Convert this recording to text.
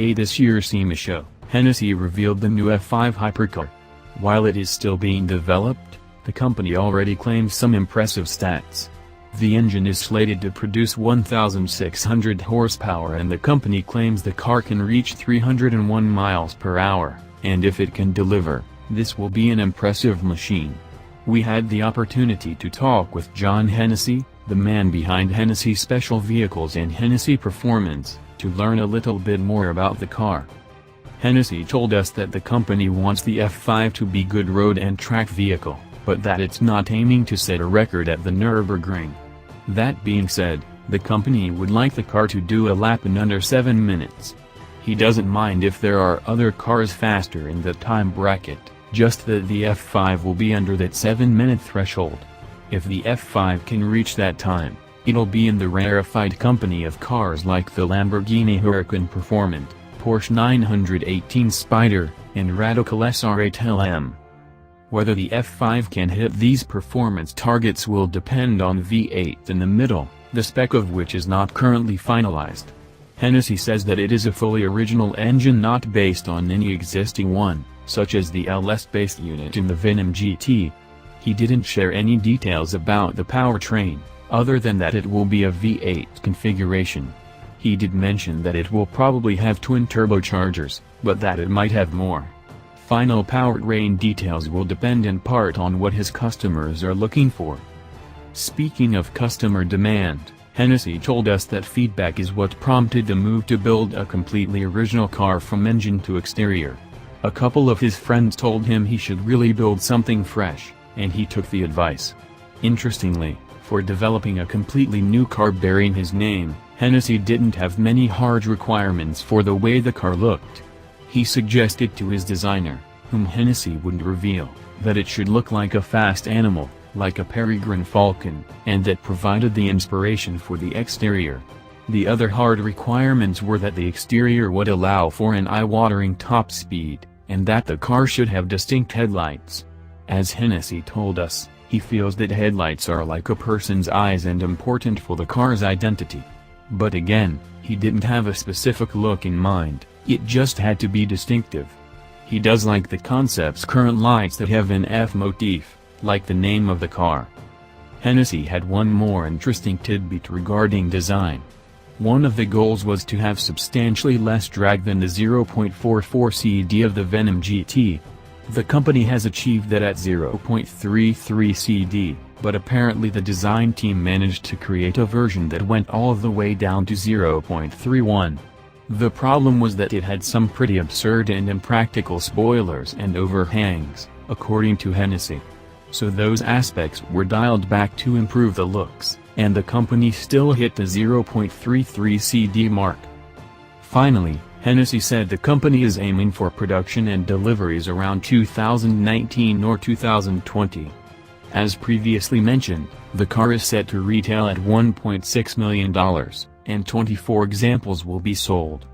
At this year's SEMA show, Hennessey revealed the new F5 hypercar. While it is still being developed, the company already claims some impressive stats. The engine is slated to produce 1,600 horsepower and the company claims the car can reach 301 miles per hour, and if it can deliver, this will be an impressive machine. We had the opportunity to talk with John Hennessey, the man behind Hennessey Special Vehicles and Hennessey Performance, to learn a little bit more about the car. Hennessey told us that the company wants the F5 to be good road and track vehicle, but that it's not aiming to set a record at the Nürburgring. That being said, the company would like the car to do a lap in under 7 minutes. He doesn't mind if there are other cars faster in the time bracket, just that the F5 will be under that 7-minute threshold. If the F5 can reach that time, it'll be in the rarified company of cars like the Lamborghini Huracán Performante, Porsche 918 Spyder, and Radical SR8LM. Whether the F5 can hit these performance targets will depend on V8 in the middle, the spec of which is not currently finalized. Hennessey says that it is a fully original engine not based on any existing one, such as the LS-based unit in the Venom GT. He didn't share any details about the powertrain, other than that it will be a V8 configuration. He did mention that it will probably have twin turbochargers, but that it might have more. Final powertrain details will depend in part on what his customers are looking for. Speaking of customer demand, Hennessey told us that feedback is what prompted the move to build a completely original car from engine to exterior. A couple of his friends told him he should really build something fresh, and he took the advice. Interestingly, for developing a completely new car bearing his name, Hennessey didn't have many hard requirements for the way the car looked. He suggested to his designer, whom Hennessey wouldn't reveal, that it should look like a fast animal, like a peregrine falcon, and that provided the inspiration for the exterior. The other hard requirements were that the exterior would allow for an eye-watering top speed, and that the car should have distinct headlights. As Hennessey told us, he feels that headlights are like a person's eyes and important for the car's identity. But again, he didn't have a specific look in mind, it just had to be distinctive. He does like the concept's current lights that have an F motif, like the name of the car. Hennessey had one more interesting tidbit regarding design. One of the goals was to have substantially less drag than the 0.44 CD of the Venom GT. The company has achieved that at 0.33 CD, but apparently the design team managed to create a version that went all the way down to 0.31. The problem was that it had some pretty absurd and impractical spoilers and overhangs, according to Hennessey. So those aspects were dialed back to improve the looks, and the company still hit the 0.33 CD mark. Finally, Hennessey said the company is aiming for production and deliveries around 2019 or 2020. As previously mentioned, the car is set to retail at $1.6 million, and 24 examples will be sold.